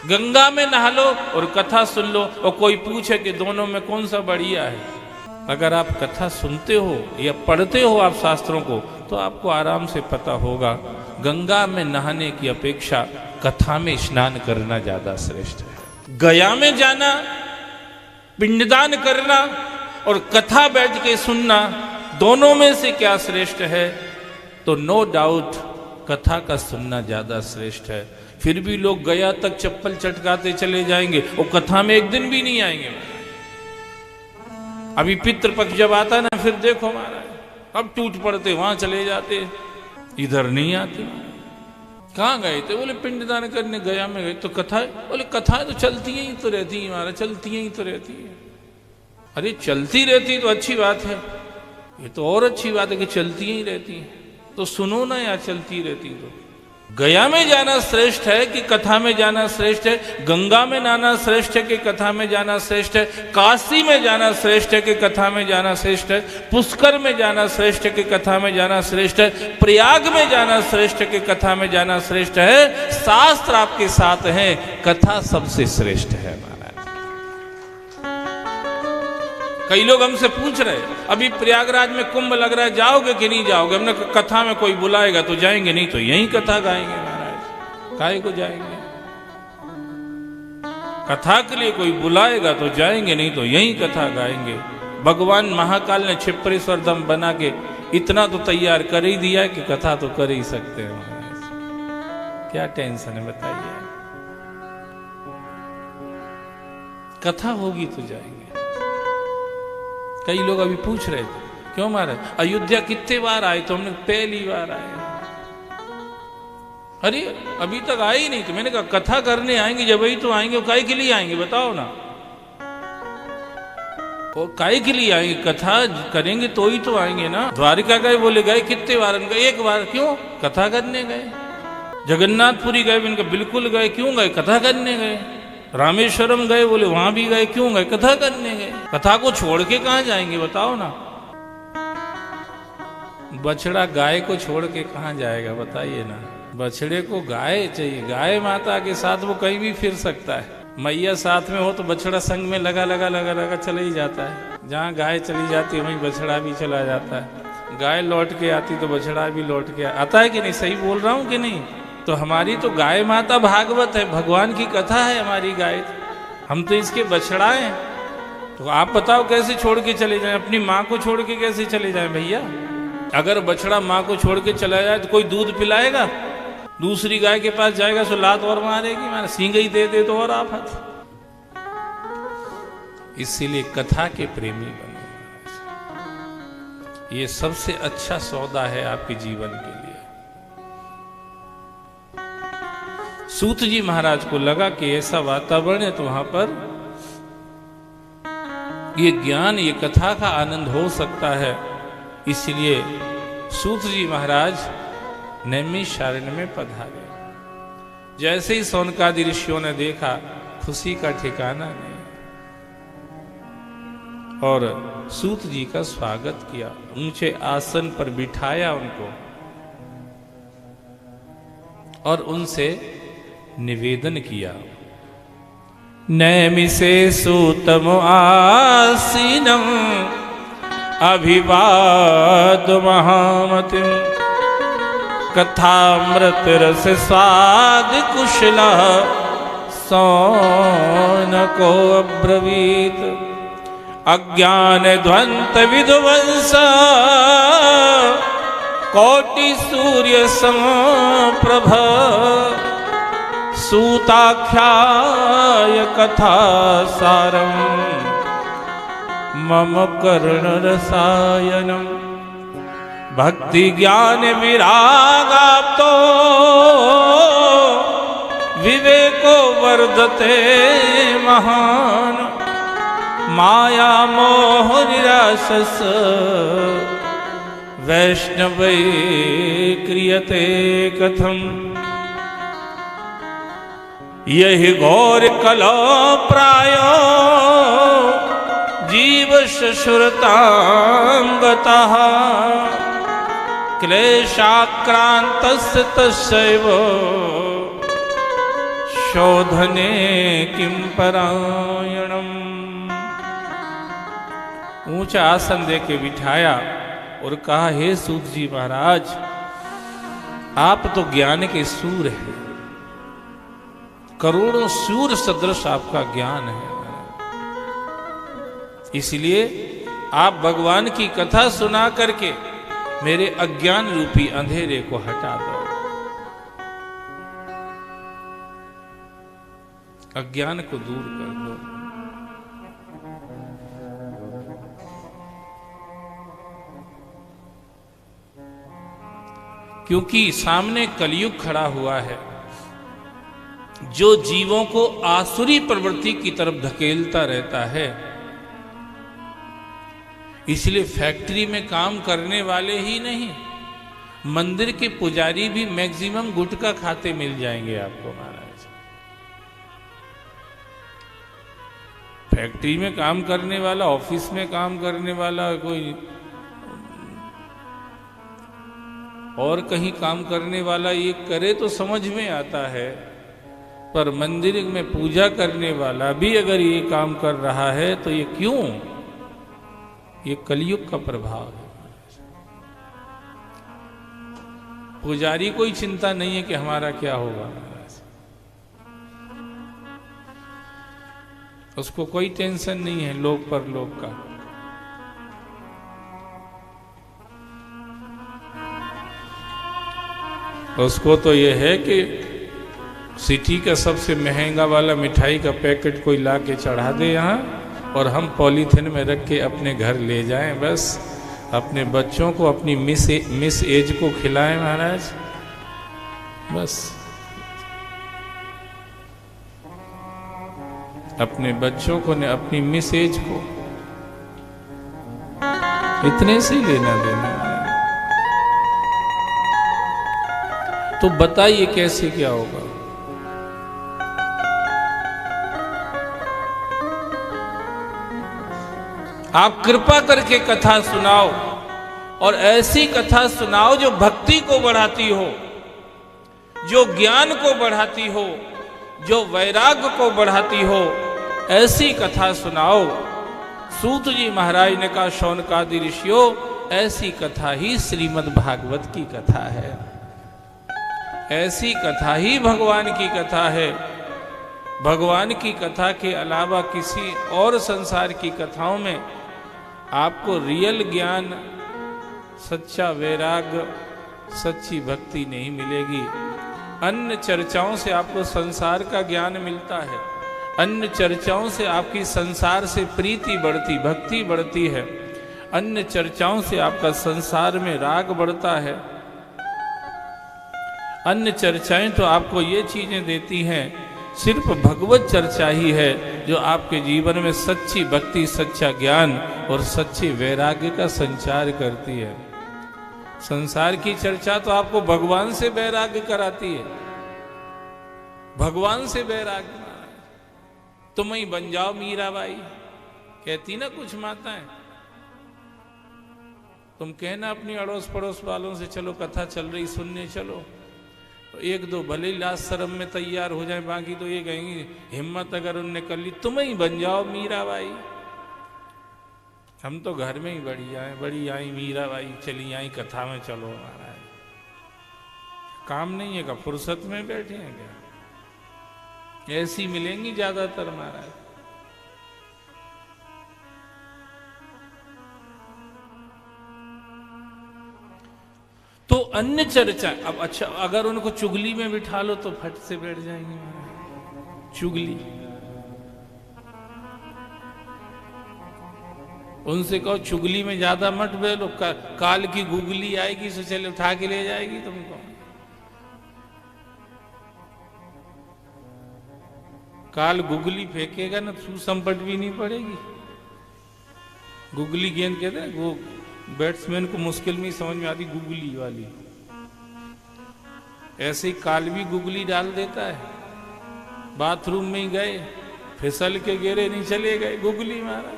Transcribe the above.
गंगा में नहा लो और कथा सुन लो, और कोई पूछे कि दोनों में कौन सा बढ़िया है, अगर आप कथा सुनते हो या पढ़ते हो आप शास्त्रों को, तो आपको आराम से पता होगा गंगा में नहाने की अपेक्षा कथा में स्नान करना ज्यादा श्रेष्ठ है। गया में जाना, पिंडदान करना और कथा बैठ के सुनना, दोनों में से क्या श्रेष्ठ है? तो नो डाउट कथा का सुनना ज्यादा श्रेष्ठ है। फिर भी लोग गया तक चप्पल चटकाते चले जाएंगे और कथा में एक दिन भी नहीं आएंगे। अभी पितृपक्ष जब आता ना, फिर देखो महाराज अब टूट पड़ते, वहां चले जाते, इधर नहीं आते। कहाँ गए थे? बोले पिंडदान करने गया में गए। तो कथा है? बोले कथा तो चलती ही तो रहती है महाराज, चलती ही तो रहती है। अरे चलती रहती तो अच्छी बात है, ये तो और अच्छी बात है कि चलती ही रहती है। तो सुनो ना यार, चलती रहती तो। गया में जाना श्रेष्ठ है कि कथा में जाना श्रेष्ठ है? गंगा में नहाना श्रेष्ठ है कि कथा में जाना श्रेष्ठ है? काशी में जाना श्रेष्ठ है कि कथा में जाना श्रेष्ठ है? पुष्कर में जाना श्रेष्ठ है कि कथा में जाना श्रेष्ठ है? प्रयाग में जाना श्रेष्ठ है कि कथा में जाना श्रेष्ठ है? शास्त्र आपके साथ हैं, कथा सबसे श्रेष्ठ है महाराज। कई लोग हमसे पूछ रहे, अभी प्रयागराज में कुंभ लग रहा है, जाओगे कि नहीं जाओगे? हमने कथा में कोई बुलाएगा तो जाएंगे, नहीं तो यही कथा गाएंगे महाराज। काहे को जाएंगे? कथा के लिए कोई बुलाएगा तो जाएंगे, नहीं तो यही कथा गाएंगे। भगवान महाकाल ने क्षिप्रेश्वर धाम बना के इतना तो तैयार कर ही दिया कि कथा तो कर ही सकते हैं महाराज। क्या टेंशन है बताइए? कथा होगी तो जाएंगे। कई लोग अभी पूछ रहे थे, क्यों महाराज अयोध्या कितने बार आए? तो हमने पहली बार आए। अरे अभी तक आए ही नहीं। तो मैंने कहा कथा करने आएंगे, जब ही तो आएंगे। काहे के लिए आएंगे बताओ ना? वो काहे के लिए आएंगे? कथा करेंगे तो ही तो आएंगे ना। द्वारिका गए, बोले गए कितने बार? गए एक बार। क्यों? कथा करने गए। जगन्नाथपुरी गए, इनका बिल्कुल गए। क्यों गए? कथा करने गए। रामेश्वरम गए, बोले वहां भी गए। क्यों गए? कथा करने गए। कथा को छोड़ के कहां जाएंगे बताओ ना? बछड़ा गाय को छोड़ के कहां जाएगा बताइए ना? बछड़े को गाय चाहिए, गाय माता के साथ वो कहीं भी फिर सकता है। मैया साथ में हो तो बछड़ा संग में लगा लगा लगा लगा चला ही जाता है। जहां गाय चली जाती है वहीं बछड़ा भी चला जाता है। गाय लौट के आती तो बछड़ा भी लौट के आता है कि नहीं? सही बोल रहा हूं कि नहीं? तो हमारी तो गाय माता भागवत है, भगवान की कथा है हमारी गाय। हम तो इसके बछड़ा हैं। तो आप बताओ कैसे छोड़ के चले जाएं? अपनी माँ को छोड़ के कैसे चले जाएं भैया? अगर बछड़ा माँ को छोड़ के चला जाए तो कोई दूध पिलाएगा? दूसरी गाय के पास जाएगा तो लात और मारेगी, मारे सींग ही दे तो और आफत। इसीलिए कथा के प्रेमी बनो। ये सबसे अच्छा सौदा है आपके जीवन के लिए। सूत जी महाराज को लगा कि ऐसा वातावरण है तो वहां पर ये ज्ञान, ये कथा का आनंद हो सकता है। इसलिए सूत जी महाराज नैमिषारण्य में पधारे। जैसे ही सौनकादि ऋषियों ने देखा, खुशी का ठिकाना नहीं, और सूत जी का स्वागत किया, ऊंचे आसन पर बिठाया उनको और उनसे निवेदन किया। नैमिषे सूतम आसीनम अभिवाद महामतिम कथामृत रस स्वाद कुशला सौनको अब्रवीत अज्ञान ध्वंत विध्वंस कोटि सूर्य समप्रभ सूताख्याय कथा सारम मम कर्ण रसायनम भक्ति ज्ञान विरागाप्तो विवेको वर्धते महान माया मोह निराशस वैष्णवे क्रियते कथम। यही घोर कलो प्रायो जीव शुश्रुतांगतः क्लेशाक्रांतस्य तस्यैव शोधने किम परायणम। ऊंचा आसन दे के बिठाया और कहा, हे सूत जी महाराज, आप तो ज्ञान के सूर हैं, करोड़ों सूर सदृश आपका ज्ञान है, इसलिए आप भगवान की कथा सुना करके मेरे अज्ञान रूपी अंधेरे को हटा दो, अज्ञान को दूर कर दो। क्योंकि सामने कलयुग खड़ा हुआ है जो जीवों को आसुरी प्रवृत्ति की तरफ धकेलता रहता है। इसलिए फैक्ट्री में काम करने वाले ही नहीं, मंदिर के पुजारी भी मैक्सिमम गुटखा खाते मिल जाएंगे आपको महाराज। फैक्ट्री में काम करने वाला, ऑफिस में काम करने वाला, कोई और कहीं काम करने वाला ये करे तो समझ में आता है, पर मंदिर में पूजा करने वाला भी अगर ये काम कर रहा है तो ये क्यों? ये कलयुग का प्रभाव है। पुजारी कोई चिंता नहीं है कि हमारा क्या होगा, उसको कोई टेंशन नहीं है लोक परलोक का। उसको तो यह है कि सिटी का सबसे महंगा वाला मिठाई का पैकेट कोई ला के चढ़ा दे यहाँ, और हम पॉलीथिन में रख के अपने घर ले जाएं, बस अपने बच्चों को अपनी मिस एज को खिलाएं महाराज, बस अपने बच्चों को ने अपनी मिस एज को, इतने से लेना देना। तो बताइए कैसे क्या होगा? आप कृपा करके कथा सुनाओ, और ऐसी कथा सुनाओ जो भक्ति को बढ़ाती हो, जो ज्ञान को बढ़ाती हो, जो वैराग्य को बढ़ाती हो, ऐसी कथा सुनाओ। सूत जी महाराज ने कहा, शौनकादि ऋषियों, ऐसी कथा ही श्रीमद् भागवत की कथा है, ऐसी कथा ही भगवान की कथा है। भगवान की कथा के अलावा किसी और संसार की कथाओं में आपको रियल ज्ञान, सच्चा वैराग्य, सच्ची भक्ति नहीं मिलेगी। अन्य चर्चाओं से आपको संसार का ज्ञान मिलता है, अन्य चर्चाओं से आपकी संसार से प्रीति बढ़ती, भक्ति बढ़ती है, अन्य चर्चाओं से आपका संसार में राग बढ़ता है। अन्य चर्चाएं तो आपको ये चीजें देती हैं, सिर्फ भगवत चर्चा ही है जो आपके जीवन में सच्ची भक्ति, सच्चा ज्ञान और सच्चे वैराग्य का संचार करती है। संसार की चर्चा तो आपको भगवान से वैराग्य कराती है, भगवान से वैराग्य। तुम ही बन जाओ मीराबाई, कहती ना कुछ माताएं। तुम कहना अपनी अड़ोस पड़ोस वालों से, चलो कथा चल रही सुनने चलो, तो एक दो भले ही लाज शर्म में तैयार हो जाए, बाकी तो ये कहेंगी हिम्मत अगर उनने कर ली, तुम ही बन जाओ मीराबाई। हम तो घर में ही बड़ी आई मीराबाई, चली आई कथा में, चलो महाराज। काम नहीं है का, फुर्सत में बैठे हैं क्या? ऐसी मिलेंगी ज्यादातर महाराज। तो अन्य चर्चा, अब अच्छा अगर उनको चुगली में बिठा लो तो फट से बैठ जाएंगे महाराज। चुगली, उनसे कहो चुगली में ज्यादा मत बैठो, काल की गुगली आएगी सो चले उठा के ले जाएगी तुमको। काल गुगली फेंकेगा ना, सुसंपट भी नहीं पड़ेगी। गुगली गेंद कहते हैं, वो बैट्समैन को मुश्किल में समझ में आती, गुगली वाली। ऐसे ही काल भी गुगली डाल देता है। बाथरूम में ही गए, फिसल के गिरे, नहीं चले गए, गुगली मारा।